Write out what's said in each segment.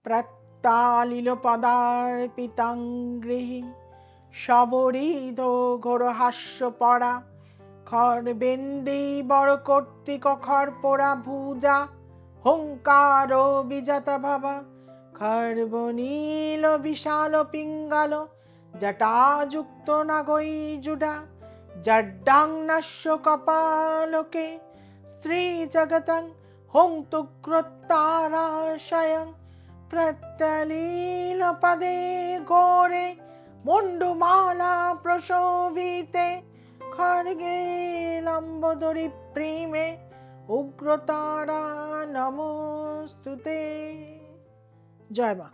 প্রত্যালিল পদার্পিতাঙ্গৃহী সবরিদ ঘোর হাস্য পড়া খরবেন্দী বড় কর্তৃক খর পোড়া ভুজা হুঙ্কার বিজাতা ভাবা খর্বনীল বিশাল পিঙ্গাল জটাযুক্ত নাগৈ জুডা জড্ডাংনাস্য কপালকে স্ত্রী জগতং হংতুগ্রতারাশয়ং প্রত্যলীল পদে গোরে মুন্ডুমালা প্রশোভিতে খড়গে লম্বোদরি প্রেমে উগ্রতারা নমস্তুতে। জয় মা।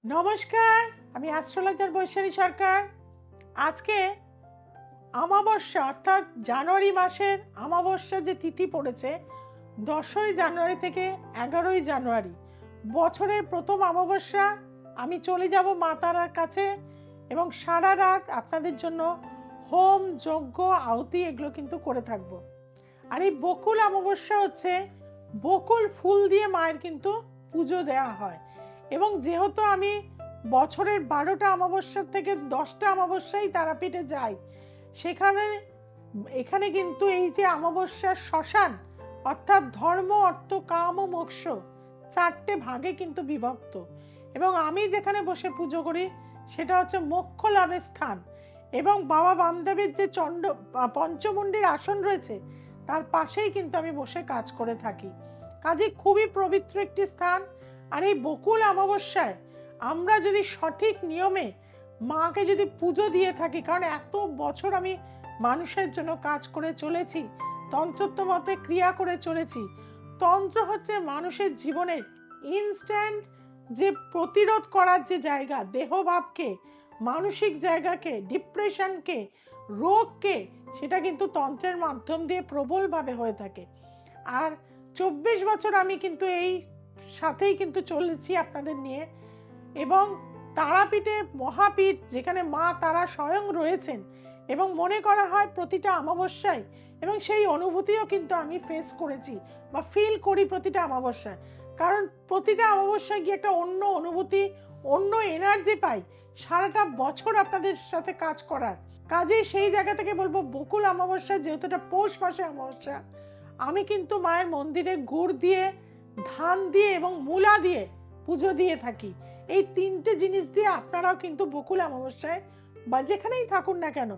নমস্কার, আমি অ্যাস্ট্রোলজার বৈশালী সরকার। আজকে অমাবস্যা অর্থাৎ জানুয়ারি মাসের অমাবস্যা যে তিথি পড়েছে 10ই জানুয়ারি থেকে 11ই জানুয়ারি, বছরের প্রথম অমাবস্যা। আমি চলে যাব মা তারার কাছে এবং সারা রাত আপনাদের জন্য হোম যজ্ঞ আহুতি এগুলো কিন্তু করে থাকব। আর এই বকুল অমাবস্যা হচ্ছে বকুল ফুল দিয়ে মায়ের কিন্তু পুজো দেওয়া হয়। এবং যেহেতু আমি বছরের 12টা অমাবস্যার থেকে 10টা অমাবস্যাই তারাপীঠে যাই, এখানে কিন্তু এই যে অমাবস্যার শ্মশান অর্থাৎ ধর্ম অর্থ কাম ও মোক্ষ 4টে ভাগে কিন্তু বিভক্ত। এবং আমি যেখানে বসে পুজো করি সেটা হচ্ছে মোক্ষ লাভের স্থান। এবং বাবা বামদেবের যে পঞ্চমুণ্ডির আসন রয়েছে তার পাশেই কিন্তু আমি বসে কাজ করে থাকি। কাজে খুবই পবিত্র একটি স্থান। আর এই বকুল অমাবস্যায় আমরা যদি সঠিক নিয়মে মাকে যদি পুজো দিয়ে থাকি, কারণ এত বছর আমি মানুষের জন্য কাজ করে চলেছি, তন্ত্রত্ব মতে ক্রিয়া করে চলেছি। তন্ত্র হচ্ছে মানুষের জীবনের ইনস্ট্যান্ট যে প্রতিরোধ করার যে জায়গা, দেহভাবকে, মানসিক জায়গাকে, ডিপ্রেশনকে, রোগকে, সেটা কিন্তু তন্ত্রের মাধ্যম দিয়ে প্রবলভাবে হয়ে থাকে। আর 24 বছর আমি কিন্তু এই সাথেই কিন্তু চলেছি আপনাদের নিয়ে। এবং তারাপীঠে মহাপীঠ যেখানে মা তারা স্বয়ং রয়েছেন এবং মনে করা হয় প্রতিটা অমাবস্যায়, এবং সেই অনুভূতিও কিন্তু আমি ফেস করেছি বা ফিল করি প্রতিটা অমাবস্যায়। কারণ প্রতিটা অমাবস্যায় গিয়ে একটা অন্য অনুভূতি, অন্য এনার্জি পাই সারাটা বছর আপনাদের সাথে কাজ করার। কাজেই সেই জায়গা থেকে বলবো বকুল অমাবস্যা যেহেতু এটা পৌষ মাসে অমাবস্যা, আমি কিন্তু মায়ের মন্দিরে গুড় দিয়ে, ধান দিয়ে এবং মূলা দিয়ে পুজো দিয়ে থাকি। এই 3টে জিনিস দিয়ে আপনারাও কিন্তু বকুল অমাবস্যায় বা যেখানেই থাকুন না কেন,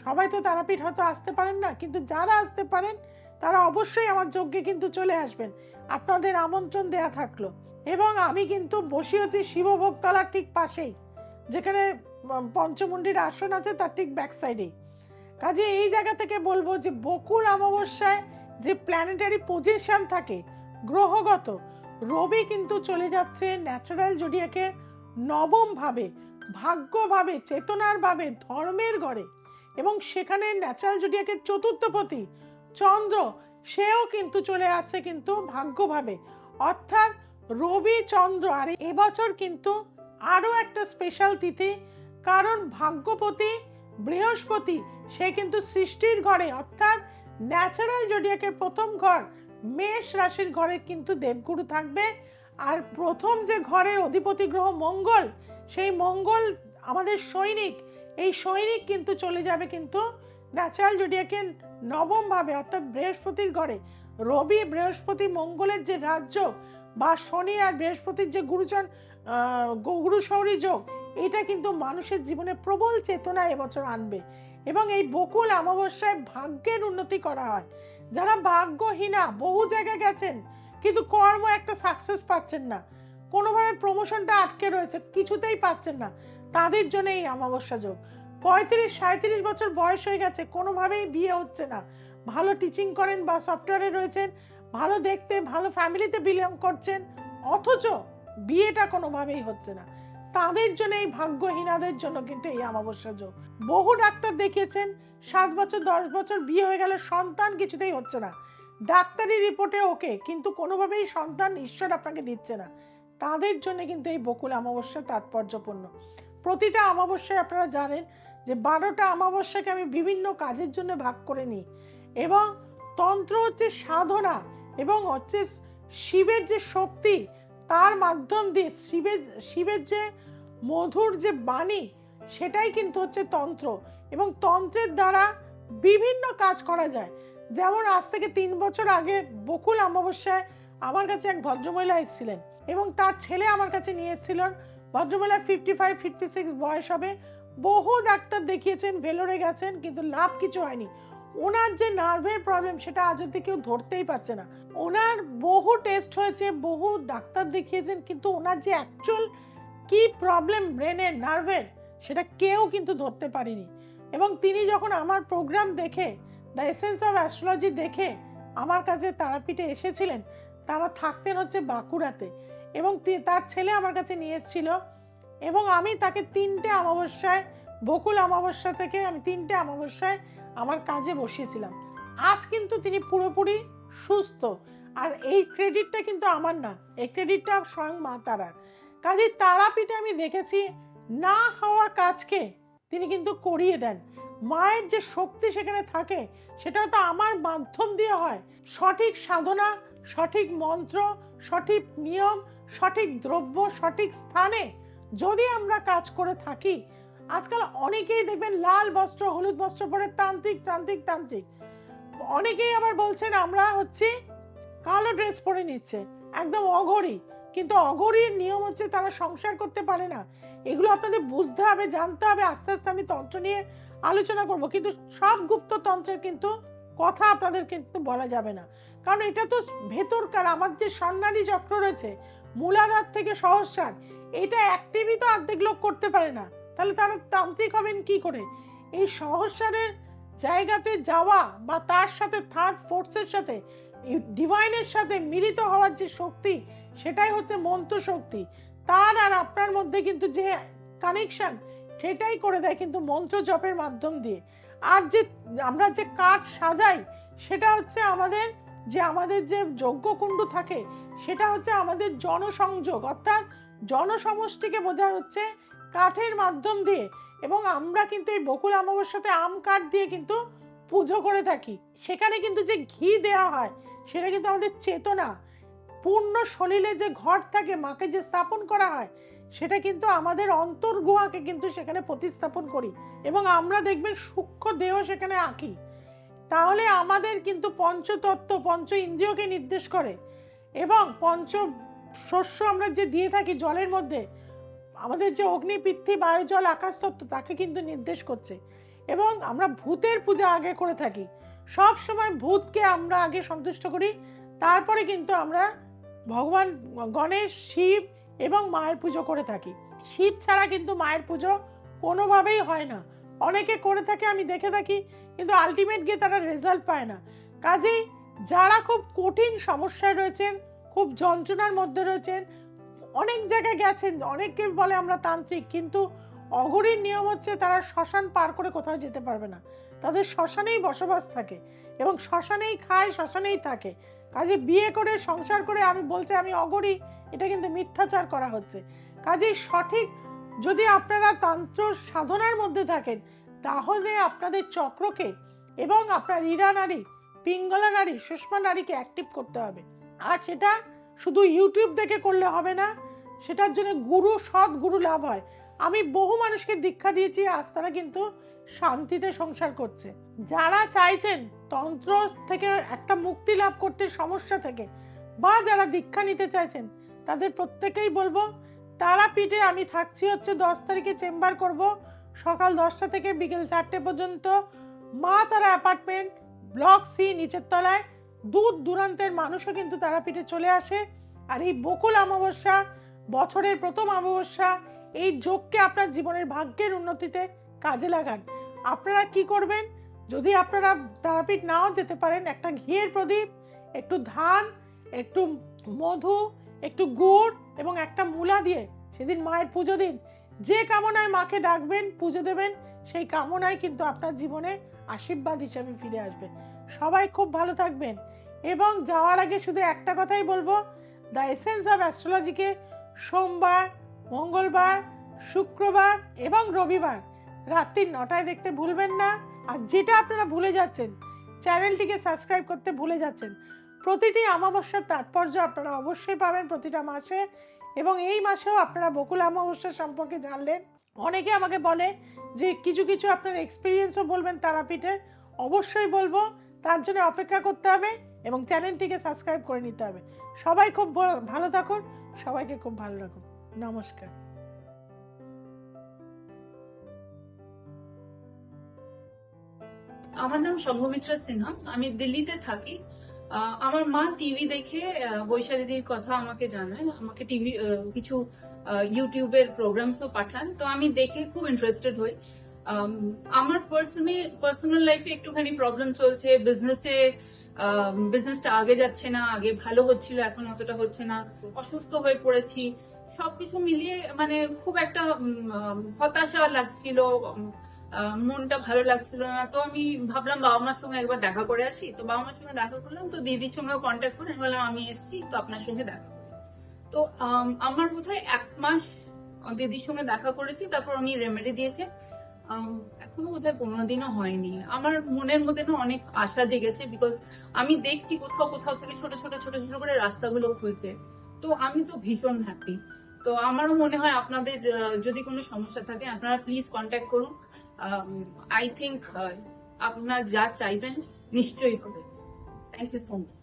সবাই তো তারাপীঠ হয়তো আসতে পারেন না, কিন্তু যারা আসতে পারেন তারা অবশ্যই আমার যজ্ঞে কিন্তু চলে আসবেন। আপনাদের আমন্ত্রণ দেয়া থাকলো। এবং আমি কিন্তু বসিয়েছি শিবভোগতলার ঠিক পাশেই, যেখানে পঞ্চমুণ্ডির আসন আছে তার ঠিক ব্যাক সাইডেই। কাজে এই জায়গা থেকে বলবো যে বকুল অমাবস্যায় যে প্ল্যানেটারি পজিশন থাকে গ্রহগত, রবি কিন্তু চলে যাচ্ছে ন্যাচারাল জোডিয়াকের 9ম ভাবে, ভাগ্যভাবে, চেতনার ভাবে, ধর্মের ঘরে। এবং সেখানে ন্যাচারাল জোডিয়াকের 4র্থ পতি চন্দ্র, সেও কিন্তু চলে আসছে কিন্তু ভাগ্যভাবে। অর্থাৎ রবি চন্দ্র। আর এবছর কিন্তু আরও একটা স্পেশাল তিথি, কারণ ভাগ্যপতি বৃহস্পতি সে কিন্তু সৃষ্টির ঘরে অর্থাৎ ন্যাচারাল জোডিয়াকের 1ম ঘর মেষ রাশির ঘরে কিন্তু দেবগুরু থাকবে। আর প্রথম যে ঘরের অধিপতি গ্রহ মঙ্গল, সেই মঙ্গল আমাদের সৈনিক, এই সৈনিক কিন্তু চলে যাবে কিন্তু ন্যাচারাল জোডিয়াকের 9ম ভাবে অর্থাৎ বৃহস্পতির ঘরে। রবি বৃহস্পতি মঙ্গলের যে রাজ্য বা শনি আর বৃহস্পতির যে গুরু শৌরী যোগ, এটা কিন্তু মানুষের জীবনে প্রবল চেতনা এবছর আনবে। এবং এই বকুল অমাবস্যায় ভাগ্যের উন্নতি করা হয়। যারা ভাগ্যহীনা, বহু জায়গায় গেছেন কিন্তু কর্ম একটা সাকসেস পাচ্ছেন না, কোনোভাবে প্রমোশনটা আটকে রয়েছে, কিছুতেই পাচ্ছেন না, তাদের জন্য এই অমাবস্যা যোগ। 35-37 বছর বয়স হয়ে গেছে, কোনোভাবেই বিয়ে হচ্ছে না, ভালো টিচিং করেন বা সফটওয়্যারে রয়েছেন, ভালো দেখতে, ভালো ফ্যামিলিতে বিলং করছেন, অথচ বিয়েটা কোনোভাবেই হচ্ছে না, তাদের জন্য, এই ভাগ্যহীনাদের জন্য কিন্তু এই অমাবস্যা যোগ। বহু ডাক্তার দেখিয়েছেন, 7 বছর 10 বছর বিয়ে হয়ে গেলে সন্তান কিছুতেই হচ্ছে না, ডাক্তারি রিপোর্টে ওকে, কিন্তু কোনোভাবেই সন্তান ঈশ্বর আপনাকে দিচ্ছে না, তাদের জন্য কিন্তু এই বকুল অমাবস্যা তাৎপর্যপূর্ণ। প্রতিটা অমাবস্যায় আপনারা জানেন যে 12টা অমাবস্যাকে আমি বিভিন্ন কাজের জন্য ভাগ করে নিই। এবং তন্ত্র হচ্ছে সাধনা এবং হচ্ছে শিবের যে শক্তি, তার মাধ্যম দিয়ে শিবের যে মধুর যে বাণী, সেটাই কিন্তু হচ্ছে তন্ত্র। এবং তন্ত্রের দ্বারা বিভিন্ন কাজ করা যায়। যেমন আজ থেকে 3 বছর আগে বকুল অমাবস্যায় আমার কাছে এক ভদ্রমহিলা এসেছিলেন এবং তার ছেলে আমার কাছে নিয়ে এসেছিলেন। ভদ্রমহিলা 55-56 বয়স হবে। বহু ডাক্তার দেখিয়েছেন, ভেলোরে গেছেন, কিন্তু লাভ কিছু হয়নি। ওনার যে নার্ভের প্রবলেম সেটা আজ অব্দি কেউ ধরতেই পারছে না। ওনার বহু টেস্ট হয়েছে, বহু ডাক্তার দেখিয়েছেন, কিন্তু ওনার যে অ্যাকচুয়াল কি প্রবলেম ব্রেনের নার্ভের সেটা কেউ কিন্তু ধরতে পারেনি। এবং তিনি যখন আমার প্রোগ্রাম দেখে, দ্য এসেন্স অফ অ্যাস্ট্রোলজি দেখে আমার কাছে তারাপীঠে এসেছিলেন। তারা থাকতেন হচ্ছে বাঁকুড়াতে এবং তার ছেলে আমার কাছে নিয়ে এসেছিল এবং আমি তাকে 3টে অমাবস্যায়, বকুল অমাবস্যা থেকে আমি 3টে অমাবস্যায় আমার কাজে বসিয়েছিলাম। আজ কিন্তু তিনি পুরোপুরি সুস্থ। আর এই ক্রেডিটটা কিন্তু আমার না, এই ক্রেডিটটা স্বয়ং মা তারার। কাজে তারাপীঠে আমি দেখেছি না হওয়া কাজকে তিনি কিন্তু করিয়ে দেন। মায়ের যে শক্তি সেখানে থাকে সেটা তো আমার মাধ্যম দিয়ে হয়। সঠিক সাধনা, সঠিক মন্ত্র, সঠিক নিয়ম, সঠিক দ্রব্য, সঠিক স্থানে যদি আমরা কাজ করে থাকি। আজকাল অনেকেই দেখবেন লাল বস্ত্র, হলুদ বস্ত্র পরে তান্ত্রিক তান্ত্রিক তান্ত্রিক। অনেকেই আবার বলছেন আমরা হচ্ছে কালো ড্রেস পরে নিচ্ছে, একদম অঘরী। কিন্তু অঘরীর নিয়ম হচ্ছে তারা সংসার করতে পারে না। এগুলো আপনাদের বুঝতে হবে, জানতে হবে। আস্তে আস্তে আমি তন্ত্র নিয়ে আলোচনা করব, কিন্তু সব গুপ্ত তন্ত্রের কিন্তু কথা আপনাদের কিন্তু বলা যাবে না, কারণ এটা তো ভেতরকার। আমার যে স্বর্ণালী চক্র রয়েছে মূলাধার থেকে সহস্রার, এটা অ্যাক্টিভই তো অর্ধেক লোক করতে পারে না, তাহলে তারা তান্ত্রিক হবেন কি করে? এই সহস্রারের জায়গাতে যাওয়া বা তার সাথে থার্ড ফোর্সের সাথে, ডিভাইনের সাথে মিলিত হওয়ার যে শক্তি, সেটাই হচ্ছে মন্ত্র শক্তি। তার আর আপনার মধ্যে কিন্তু যে কানেকশন, সেটাই করে দেয় কিন্তু মন্ত্র জপের মাধ্যম দিয়ে। আর যে আমরা যে কাঠ সাজাই সেটা হচ্ছে আমাদের যে যজ্ঞকুণ্ড থাকে, সেটা হচ্ছে আমাদের জনসংযোগ, অর্থাৎ জনসমষ্টিকে বোঝা হচ্ছে কাঠের মাধ্যম দিয়ে। এবং আমরা কিন্তু এই বকুল অমাবস্যাতে আম কাঠ দিয়ে কিন্তু পুজো করে থাকি। সেখানে কিন্তু যে ঘি দেওয়া হয় সেটা কিন্তু আমাদের চেতনা, পূর্ণ সলিলে যে ঘর থাকে, মাকে যে স্থাপন করা হয়, সেটা কিন্তু আমাদের অন্তর্গুহাকে কিন্তু সেখানে প্রতিস্থাপন করি এবং আমরা দেখবেন সূক্ষ্ম দেহ সেখানে আঁকি। তাহলে আমাদের কিন্তু পঞ্চতত্ত্ব, পঞ্চ ইন্দ্রিয়কে নির্দেশ করে। এবং পঞ্চ শস্য আমরা যে দিয়ে থাকি জলের মধ্যে, আমাদের যে অগ্নি, পৃথ্বী, বায়ু, জল, আকাশ তত্ত্ব, তাকে কিন্তু নির্দেশ করছে। এবং আমরা ভূতের পূজা আগে করে থাকি, সব সময় ভূতকে আমরা আগে সন্তুষ্ট করি, তারপরে কিন্তু আমরা ভগবান গণেশ, শিব এবং মায়ের পুজো করে থাকি। শিব ছাড়া কিন্তু মায়ের পুজো কোনোভাবেই হয় না। অনেকে করে থাকে, আমি দেখে থাকি, কিন্তু আলটিমেট গিয়ে তারা রেজাল্ট পায় না। কাজেই যারা খুব কঠিন সমস্যায় রয়েছেন, খুব যন্ত্রণার মধ্যে রয়েছেন, অনেক জায়গায় গেছেন, অনেকে বলে আমরা তান্ত্রিক, কিন্তু অঘরীর নিয়ম হচ্ছে তারা শ্মশান পার করে কোথাও যেতে পারবে না। তাদের শ্মশানেই বসবাস থাকে এবং শ্মশানেই খায়, শ্মশানেই থাকে। কাজে বিয়ে করে সংসার করে আমি বলছি আমি অঘরী, এটা কিন্তু মিথ্যাচার করা হচ্ছে। কাজেই সঠিক যদি আপনারা তন্ত্র সাধনার মধ্যে থাকেন, তাহলে আপনাদের চক্রকে এবং আপনার ইরা নারী, পিঙ্গলা নারী, সুষমা নারীকে অ্যাক্টিভ করতে হবে। আর সেটা শুধু ইউটিউব দেখে করলে হবে না, সেটার জন্য গুরু, সৎ গুরু লাভ হয়। আমি বহু মানুষকে দীক্ষা দিয়েছি, আজ তারা কিন্তু শান্তিতে সংসার করছে। যারা চাইছেন তন্ত্র থেকে একটা মুক্তি লাভ করতে, সমস্যা থেকে, বা যারা দীক্ষা নিতে চাইছেন, তাদের প্রত্যেকেই বলবো তারাপীঠে আমি থাকছি হচ্ছে 10 তারিখে চেম্বার করব, সকাল 10টা থেকে বিকেল 4টে পর্যন্ত। মা তারা অ্যাপার্টমেন্ট, ব্লক সি, নিচের তলায়। দূর দূরান্তের মানুষও কিন্তু তারাপীঠে চলে আসে। আর এই বকুল অমাবস্যা, বছরের প্রথম অমাবস্যা, এই যোগকে আপনার জীবনের ভাগ্যের উন্নতিতে কাজে লাগান। আপনারা কি করবেন, যদি আপনারা তারাপীঠ নাও যেতে পারেন, একটা ঘিয়ের প্রদীপ, একটু ধান, একটু মধু, একটু গুড় এবং একটা মূলা দিয়ে সেদিন মায়ের পুজো দিন। যে কামনায় মাকে ডাকবেন, পুজো দেবেন, সেই কামনায় কিন্তু আপনার জীবনে আশীর্বাদ হিসাবে ফিরে আসবে। সবাই খুব ভালো থাকবেন। এবং যাওয়ার আগে শুধু একটা কথাই বলবো, দ্য এসেন্স অফ অ্যাস্ট্রোলজিকে সোমবার, মঙ্গলবার, শুক্রবার এবং রবিবার রাত্রি 9টায় দেখতে ভুলবেন না। আর যেটা আপনারা ভুলে যাচ্ছেন, চ্যানেলটিকে সাবস্ক্রাইব করতে ভুলে যাচ্ছেন, প্রতিটি অমাবস্যার তাৎপর্য আপনারা অবশ্যই পাবেন প্রতিটা মাসে। এবং এই মাসেও আপনারা বকুল অমাবস্যা সম্পর্কে জানলেন। অনেকে আমাকে বলে যে কিছু কিছু আপনার এক্সপিরিয়েন্সও বলবেন তারাপীঠের, অবশ্যই বলবো। তার জন্য অপেক্ষা করতে হবে এবং চ্যানেলটিকে সাবস্ক্রাইব করে নিতে হবে। সবাই খুব ভালো থাকুন, সবাইকে খুব ভালো রাখুন। নমস্কার। আমার নাম সম্ভমিত্রা সিনহা, আমি দিল্লিতে থাকি। আমার মা টিভি দেখে বৈশালীদির কথা আমাকে জানায়, আমাকে টিভি কিছু ইউটিউবের প্রোগ্রামসও পাঠান, তো আমি দেখে খুব ইন্টারেস্টেড হই। আমার পার্সোনাল লাইফে একটুখানি প্রবলেম চলছে, বিজনেসটা আগে যাচ্ছে না, আগে ভালো হচ্ছিল এখন অতটা হচ্ছে না, অসুস্থ হয়ে পড়েছি, সবকিছু মিলিয়ে মানে খুব একটা হতাশা লাগছিল, মনটা ভালো লাগছিল না। তো আমি ভাবলাম বাবা মার সঙ্গে একবার দেখা করে আসি। তো বাবা মার সঙ্গে দেখা করলাম, তো দিদির সঙ্গেও কন্ট্যাক্ট করে বললাম আমি এসছি, তো আপনার সঙ্গে দেখা করি। তো আমার বোধহয় 1 মাস দিদির সঙ্গে দেখা করেছি, তারপর উনি রেমেডি দিয়েছে। এখনো বোধহয় 15 দিনও হয়নি। আমার মনের মধ্যে না অনেক আশা জেগেছে, বিকজ আমি দেখছি কোথাও কোথাও থেকে ছোট ছোট ছোট ছোট করে রাস্তাগুলো খুলছে। তো আমি তো ভীষণ হ্যাপি। তো আমারও মনে হয় আপনাদের যদি কোনো সমস্যা থাকে আপনারা প্লিজ কন্ট্যাক্ট করুন। আই থিঙ্ক আপনারা যা চাইবেন নিশ্চয়ই হবে। Thank you so much.